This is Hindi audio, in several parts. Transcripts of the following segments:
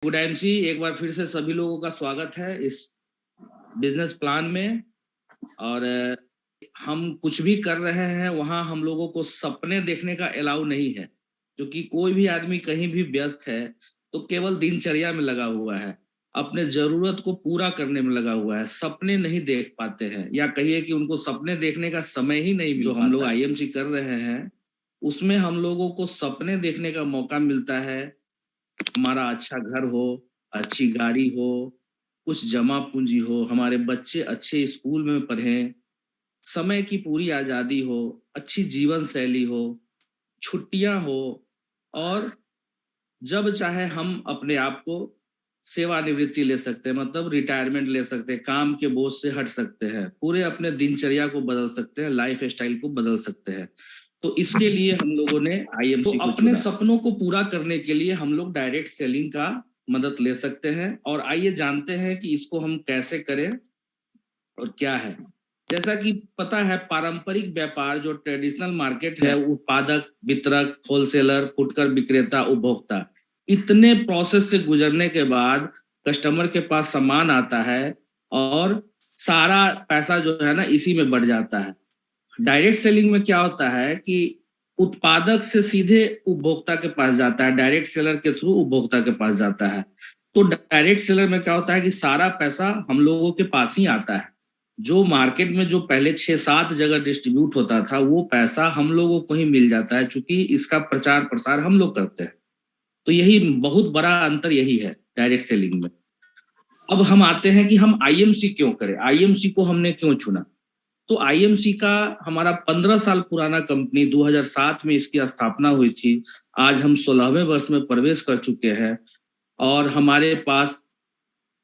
गुड एमसी, एक बार फिर से सभी लोगों का स्वागत है इस बिजनेस प्लान में। और हम कुछ भी कर रहे हैं वहां हम लोगों को सपने देखने का अलाउ नहीं है, क्योंकि कोई भी आदमी कहीं भी व्यस्त है तो केवल दिनचर्या में लगा हुआ है, अपने जरूरत को पूरा करने में लगा हुआ है, सपने नहीं देख पाते हैं, या कहिए कि उनको सपने देखने का समय ही नहीं मिल पाता। जो हम लोग आईएमसी कर रहे हैं उसमें हम लोगों को सपने देखने का मौका मिलता है। हमारा अच्छा घर हो, अच्छी गाड़ी हो, कुछ जमा पूंजी हो, हमारे बच्चे अच्छे स्कूल में पढ़ें, समय की पूरी आजादी हो, अच्छी जीवन शैली हो, छुट्टियां हो, और जब चाहे हम अपने आप को सेवानिवृत्ति ले सकते हैं, मतलब रिटायरमेंट ले सकते हैं, काम के बोझ से हट सकते हैं, पूरे अपने दिनचर्या को बदल सकते हैं, लाइफ स्टाइल को बदल सकते हैं। तो इसके लिए हम लोगों ने आईएमसी को अपने सपनों को पूरा करने के लिए हम लोग डायरेक्ट सेलिंग का मदद ले सकते हैं। और आइए जानते हैं कि इसको हम कैसे करें और क्या है। जैसा कि पता है, पारंपरिक व्यापार जो ट्रेडिशनल मार्केट है, उत्पादक, वितरक, होलसेलर, फुटकर विक्रेता, उपभोक्ता, इतने प्रोसेस से गुजरने के बाद कस्टमर के पास सामान आता है और सारा पैसा जो है ना इसी में बढ़ जाता है। डायरेक्ट सेलिंग में क्या होता है कि उत्पादक से सीधे उपभोक्ता के पास जाता है, डायरेक्ट सेलर के थ्रू उपभोक्ता के पास जाता है। तो डायरेक्ट सेलर में क्या होता है कि सारा पैसा हम लोगों के पास ही आता है। जो मार्केट में जो पहले 6-7 जगह डिस्ट्रीब्यूट होता था वो पैसा हम लोगों को ही मिल जाता है, क्योंकि इसका प्रचार प्रसार हम लोग करते हैं। तो यही बहुत बड़ा अंतर यही है डायरेक्ट सेलिंग में। अब हम आते हैं कि हम आईएमसी क्यों करें, आईएमसी को हमने क्यों चुना। तो आईएमसी का हमारा 15 साल पुराना कंपनी, 2007 में इसकी स्थापना हुई थी। आज हम 16वें वर्ष में प्रवेश कर चुके हैं और हमारे पास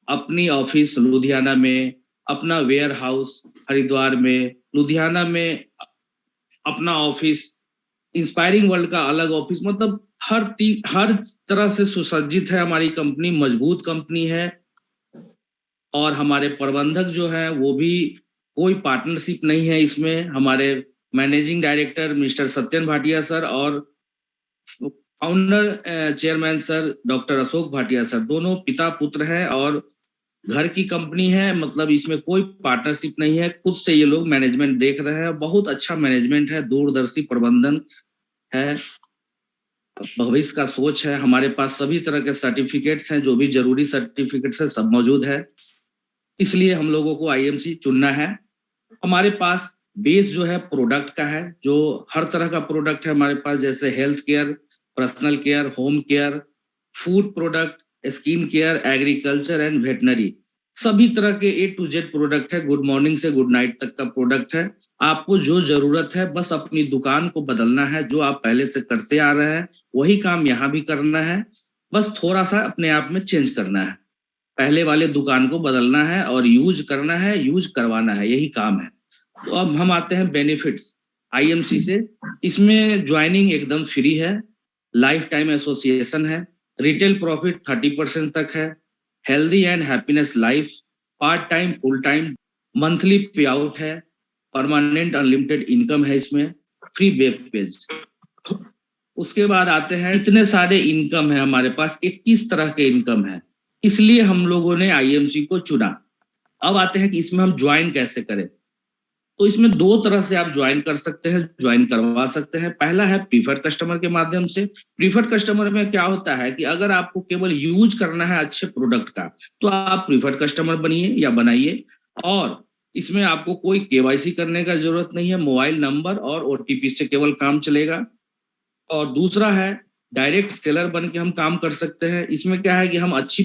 अपनी ऑफिस लुधियाना में, अपना वेयर हाउस हरिद्वार में, लुधियाना में अपना ऑफिस, इंस्पायरिंग वर्ल्ड का अलग ऑफिस, मतलब हर तरह से सुसज्जित है हमारी कंपनी, मजबूत कंपनी है। और हमारे प्रबंधक जो है वो भी, कोई पार्टनरशिप नहीं है इसमें। हमारे managing director mister Satyan Bhatia sir और founder chairman sir doctor Ashok Bhatia sir, दोनों पिता पुत्र हैं और घर की कंपनी है, मतलब इसमें कोई पार्टनरशिप नहीं है। खुद से ये लोग मैनेजमेंट देख रहे हैं, बहुत अच्छा मैनेजमेंट है, दूरदर्शी प्रबंधन है, भविष्य का सोच है। हमारे पास सभी तरह के सर्टिफिकेट्स हैं, जो भी जरूरी सर्टिफिकेट्स है सब मौजूद है। इसलिए हम लोगों को आईएमसी चुनना है। हमारे पास बेस जो है प्रोडक्ट का है, जो हर तरह का प्रोडक्ट है हमारे पास, जैसे health care, personal care, home care, food product, skin care, agriculture and veterinary, सभी तरह के A to Z प्रोडक्ट है। गुड मॉर्निंग से गुड नाइट तक का प्रोडक्ट है। आपको जो जरूरत है बस अपनी दुकान को बदलना है, जो आप पहले से करते आ रहे हैं वही काम यहाँ भी करना है, बस थोड़ा सा अपने आप में चेंज करना है। पहले वाले दुकान को बदलना है और यूज करना है, यूज करवाना है, यही काम है। तो अब हम आते हैं बेनिफिट्स आईएमसी से। इसमें ज्वाइनिंग एकदम फ्री है, लाइफ टाइम एसोसिएशन है, रिटेल प्रॉफिट 30% तक है, healthy and happiness life, part time full time, monthly पे आउट है, परमानेंट अनलिमिटेड इनकम है इसमें, फ्री वेब पेज। उसके बाद आते हैं, इतने सारे इनकम है हमारे पास, 21 तरह के इनकम है, इसलिए हम लोगों ने आईएमसी को चुना। अब आते हैं कि इसमें हम ज्वाइन कैसे करें। तो इसमें 2 तरह से आप ज्वाइन कर सकते हैं, ज्वाइन करवा सकते हैं। पहला है प्रीफर्ड कस्टमर के माध्यम से। प्रीफर्ड कस्टमर में क्या होता है कि अगर आपको केवल यूज करना है अच्छे प्रोडक्ट का, तो आप प्रीफर्ड कस्टमर बनिए या बनाइए, और इसमें आपको कोई केवाईसी करने का जरूरत नहीं है, मोबाइल नंबर और ओटीपी से केवल काम चलेगा। और दूसरा है डायरेक्ट सेलर बन के हम काम कर सकते हैं। इसमें क्या है कि हम अच्छे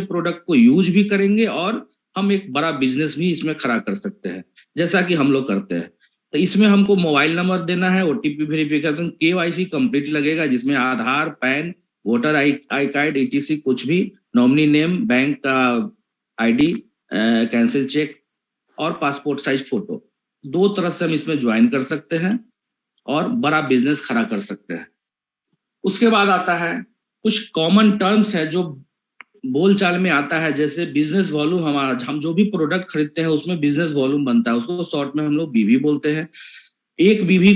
प्रोडक्ट को यूज भी करेंगे और हम एक बड़ा बिजनेस भी इसमें खड़ा कर सकते हैं, जैसा कि हम लोग करते हैं। तो इसमें हमको मोबाइल नंबर देना है, ओटीपी वेरिफिकेशन, केवाईसी कंप्लीट लगेगा, जिसमें Aadhaar, PAN, voter I card, ETC, कुछ भी, नॉमिनी नेम, बैंक का आईडी, कैंसिल चेक और पासपोर्ट साइज फोटो, 2 तरह से हम इसमें ज्वाइन कर सकते हैं और बड़ा बिजनेस खड़ा कर सकते हैं। उसके बाद आता है कुछ कॉमन टर्म्स है जो बोलचाल में आता है, जैसे बिजनेस वॉल्यूम। हमारा, हम जो भी प्रोडक्ट खरीदते हैं उसमें बिजनेस वॉल्यूम बनता है, उसको शॉर्ट में हम लोग बीवी बोलते हैं। एक बीवी,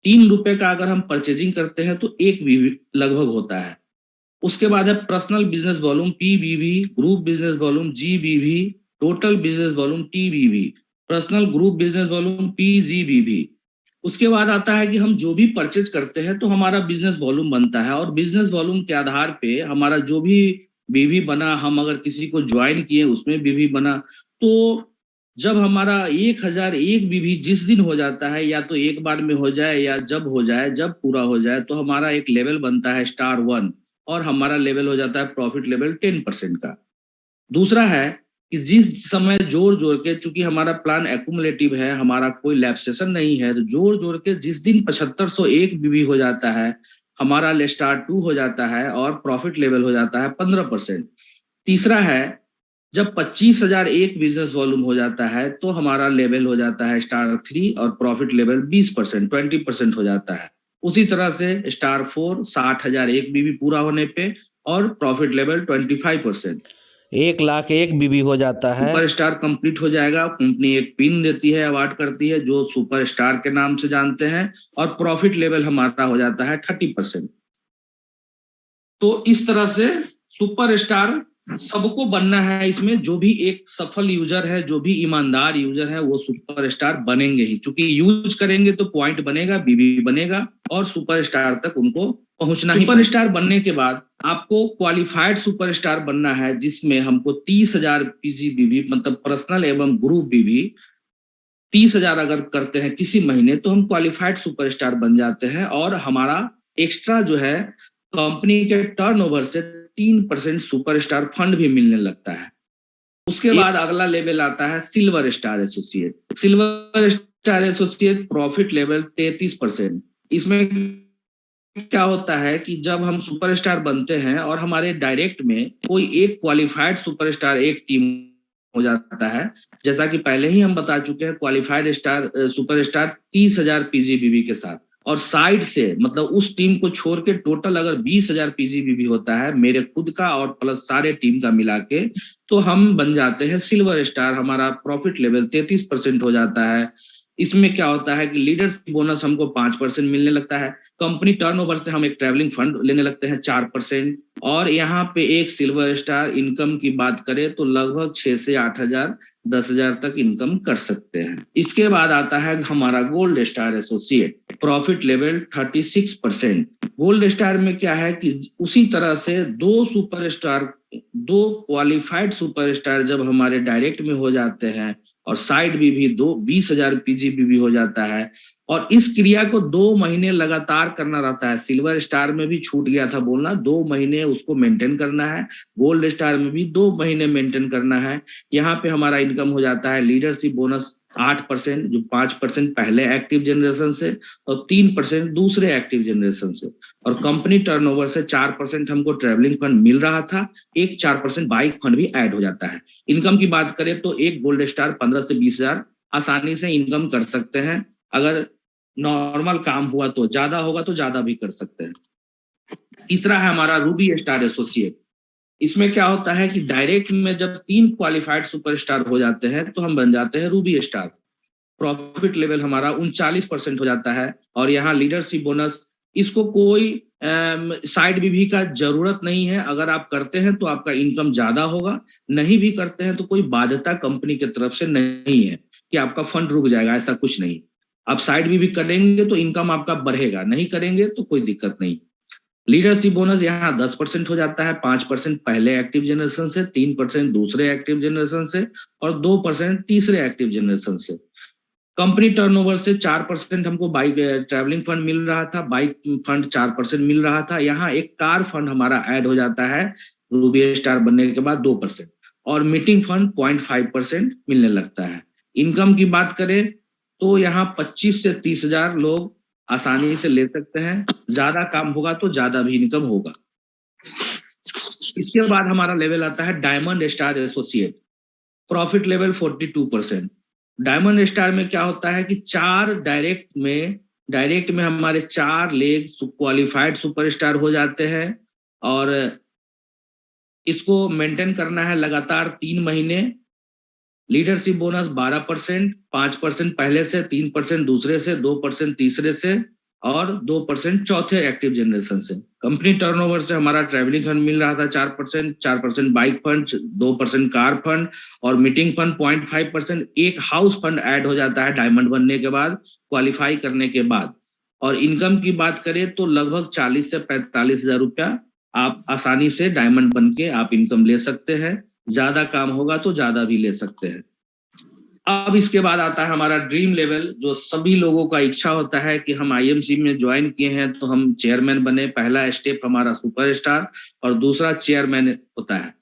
3 रुपए का अगर हम परचेजिंग करते हैं तो 1 बीवी लगभग होता है। उसके बाद है personal business volume PBV, group business volume GBV, total business volume TBV, personal group business volume PGBV. उसके बाद आता है कि हम जो भी परचेज करते हैं तो हमारा बिजनेस वॉल्यूम बनता है, और बिजनेस वॉल्यूम के आधार पे हमारा जो भी बीवी बना, हम अगर किसी को ज्वाइन किए उसमें बीवी बना, तो जब हमारा 1001 बीवी जिस दिन हो जाता है, या तो एक बार में हो जाए या जब हो जाए, जब पूरा हो जाए, तो हमारा एक लेवल बनता है स्टार 1, और हमारा लेवल हो जाता है प्रॉफिट लेवल 10% का। दूसरा है कि जिस समय जोड़ जोड़ के, चूंकि हमारा प्लान एक्यूमुलेटिव है, हमारा कोई लैप्सेशन नहीं है, तो जोड़ जोड़ के जिस दिन 7501 बीवी हो जाता है, हमारा स्टार 2 हो जाता है और प्रॉफिट लेवल हो जाता है 15%। तीसरा है जब 25,001 बिजनेस वॉल्यूम हो जाता है तो हमारा लेवल हो जाता है स्टार 3 और प्रॉफिट लेवल 20%, 20% हो जाता है। उसी तरह से स्टार 4 60,001 बीवी पूरा होने पे और प्रॉफिट लेवल 25%। 1,01,000 बीबी हो जाता है। सुपर स्टार कंप्लीट हो जाएगा, कंपनी एक पिन देती है, अवार्ड करती है, जो सुपर स्टार के नाम से जानते हैं, और प्रॉफिट लेवल हमारा हो जाता है 30%। तो इस तरह से सुपर स्टार सबको बनना है। इसमें जो भी एक सफल यूजर है, जो भी ईमानदार यूजर है, वो सुपर स्टार बनेंगे ही, क्योंकि यूज करेंगे तो पॉइंट बनेगा, बीबी बनेगा, और सुपर स्टार तक उनको पहुंचना ही। सुपर स्टार बनने के बाद आपको क्वालिफाइड सुपर स्टार बनना है, जिसमें हमको 30,000 पीजीबीबी मतलब पर्सनल एवं ग्रुप बीबी 30,000 अगर करते हैं किसी महीने, तो हम क्वालिफाइड सुपर स्टार बन जाते हैं, और हमारा एक्स्ट्रा जो है कंपनी के टर्नओवर से 3% सुपर स्टार फंड भी मिलने लगता है। उसके बाद अगला लेवल आता है silver star associate. Silver star associate profit level 33%। इसमें क्या होता है कि जब हम सुपर स्टार बनते हैं और हमारे डायरेक्ट में कोई एक क्वालिफाइड सुपर स्टार एक टीम हो जाता है, जैसा कि पहले ही हम बता चुके हैं, क्वालिफाइड स्टार सुपर स्टार 30,000 पीजीबीबी के साथ, और साइड से मतलब उस टीम को छोड़ के टोटल अगर 20,000 पीजीबीबी होता है मेरे खुद का और प्लस सारे टीम का मिला के, तो हम बन जाते हैं सिल्वर स्टार। हमारा प्रॉफिट लेवल 33% हो जाता है। इसमें क्या होता है कि लीडरशिप बोनस हमको 5% मिलने लगता है, कंपनी टर्नओवर से हम एक ट्रैवलिंग फंड लेने लगते हैं 4%, और यहाँ पे एक सिल्वर स्टार इनकम की बात करें तो लगभग 6 से 8,000 10,000 तक इनकम कर सकते हैं। इसके बाद आता है हमारा gold star associate, profit level 36%। Gold star में क्या है कि उसी तरह से दो क्वालिफाइड सुपर स्टार जब हमारे डायरेक्ट में हो जाते हैं और साइड भी 20,000 पीजीबीबी हो जाता है, और इस क्रिया को 2 महीने लगातार करना रहता है। सिल्वर स्टार में भी छूट गया था बोलना, 2 महीने उसको मेंटेन करना है। गोल्ड स्टार में भी 2 महीने मेंटेन करना है। यहाँ पे हमारा इनकम हो जाता है लीडरशिप बोनस 8%, जो 5% पहले एक्टिव जनरेशन से और 3% दूसरे एक्टिव जनरेशन से, और कंपनी टर्नओवर से 4% हमको ट्रैवलिंग फंड मिल रहा था, एक 4% बाइक फंड भी ऐड हो जाता है। इनकम की बात करें तो एक गोल्ड स्टार 15 से 20,000 आसानी से इनकम कर सकते हैं। अगर नॉर्मल काम हुआ तो ज्यादा होगा तो ज्यादा भी कर सकते हैं। तीसरा है हमारा रूबी स्टार एसोसिएट। इसमें क्या होता है कि डायरेक्ट में जब 3 क्वालिफाइड सुपरस्टार हो जाते हैं तो हम बन जाते हैं रूबी स्टार। प्रॉफिट लेवल हमारा 39% हो जाता है, और यहाँ लीडरशिप बोनस, इसको कोई साइड बीवी का जरूरत नहीं है। अगर आप करते हैं तो आपका इनकम ज्यादा होगा, नहीं भी करते हैं तो कोई बाध्यता कंपनी की तरफ से नहीं है कि आपका फंड रुक जाएगा, ऐसा कुछ नहीं। आप साइड भी करेंगे तो इनकम आपका बढ़ेगा, नहीं करेंगे तो कोई दिक्कत नहीं। लीडरशिप बोनस यहाँ 10% हो जाता है, 5% पहले एक्टिव जनरेशन से, 3% दूसरे एक्टिव जनरेशन से, और 2% तीसरे एक्टिव जनरेशन से। कंपनी टर्नओवर से 4% हमको बाइक ट्रैवलिंग फंड मिल रहा था, बाइक फंड 4% मिल रहा था। यहाँ एक कार फंड हमारा ऐड हो जाता है रूबी स्टार बनने के बाद 2%, और मीटिंग फंड 0.5% मिलने लगता है। इनकम की बात करें तो यहाँ 25 से 30,000 लोग आसानी से ले सकते हैं, ज्यादा काम होगा तो ज्यादा भी इनकम होगा। इसके बाद हमारा लेवल आता है diamond star associate, profit level 42%। Diamond star में क्या होता है कि डायरेक्ट में हमारे 4 लेग क्वालिफाइड सुपरस्टार हो जाते हैं, और इसको मेंटेन करना है लगातार 3 महीने। लीडरशिप बोनस 12%, 5% पहले से, 3% दूसरे से, 2% तीसरे से, और 2% चौथे एक्टिव जनरेशन से। कंपनी टर्नओवर से हमारा ट्रैवलिंग फंड मिल रहा था 4%, 4% बाइक फंड, 2% कार फंड और मीटिंग फंड 0.5%। एक हाउस फंड ऐड हो जाता है डायमंड बनने के बाद, क्वालिफाई करने के बाद। और इनकम की बात करें तो लगभग 40 से 45 हजार रुपया आप आसानी से डायमंड बन के आप इनकम ले सकते हैं। ज्यादा काम होगा तो ज्यादा भी ले सकते हैं। अब इसके बाद आता है हमारा ड्रीम लेवल, जो सभी लोगों का इच्छा होता है कि हम आईएमसी में ज्वाइन किए हैं तो हम चेयरमैन बने। पहला स्टेप हमारा सुपरस्टार और दूसरा चेयरमैन होता है।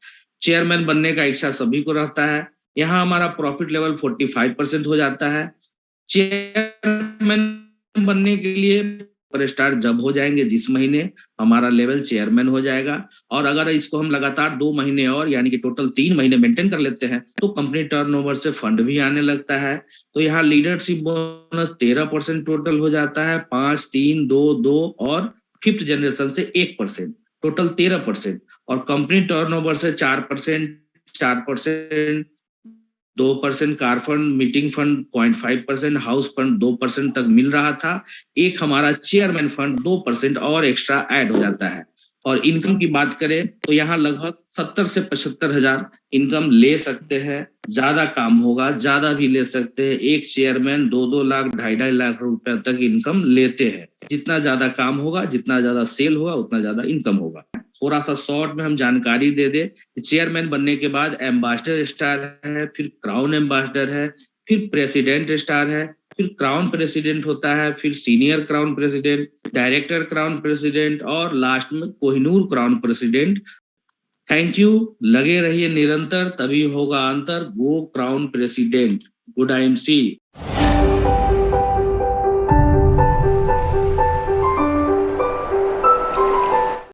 चेयरमैन बनने का इच्छा सभी को रहता है। यहाँ हमारा प्रॉफिट लेवल 45% हो जाता है। चेयरमैन बनने के लिए सुपरस्टार जब हो जाएंगे जिस महीने, हमारा लेवल चेयरमैन हो जाएगा। और अगर इसको हम लगातार 2 महीने और यानी कि टोटल 3 महीने मेंटेन कर लेते हैं तो कंपनी टर्नओवर से फंड भी आने लगता है। तो यहाँ लीडरशिप बोनस 13% टोटल हो जाता है, 5, 3, 2, 2 और 5th जनरेशन से 1%, टोटल 13%। और कंपनी टर्नओवर से 4%, 4%, 2% car fund, meeting fund 0.5%, house fund 2% तक मिल रहा था। एक हमारा चेयरमैन फंड 2% और एक्स्ट्रा ऐड हो जाता है। और इनकम की बात करें तो यहाँ लगभग 70 से 75 हजार इनकम ले सकते हैं। ज्यादा काम होगा ज्यादा भी ले सकते हैं। एक चेयरमैन 2-2 लाख 2.5 लाख रुपए तक इनकम लेते हैं। जितना ज्यादा काम होगा, जितना ज्यादा सेल होगा, उतना ज्यादा इनकम होगा। थोड़ा सा शॉर्ट में हम जानकारी दे दे। चेयरमैन बनने के बाद एम्बेसडर स्टार है, फिर क्राउन एम्बेसडर है, फिर प्रेसिडेंट स्टार है, फिर क्राउन प्रेसिडेंट होता है, फिर senior crown president, director crown president और लास्ट में Kohinoor crown president. Thank you. लगे रहिए निरंतर, तभी होगा अंतर। गो क्राउन प्रेसिडेंट। Good IMC।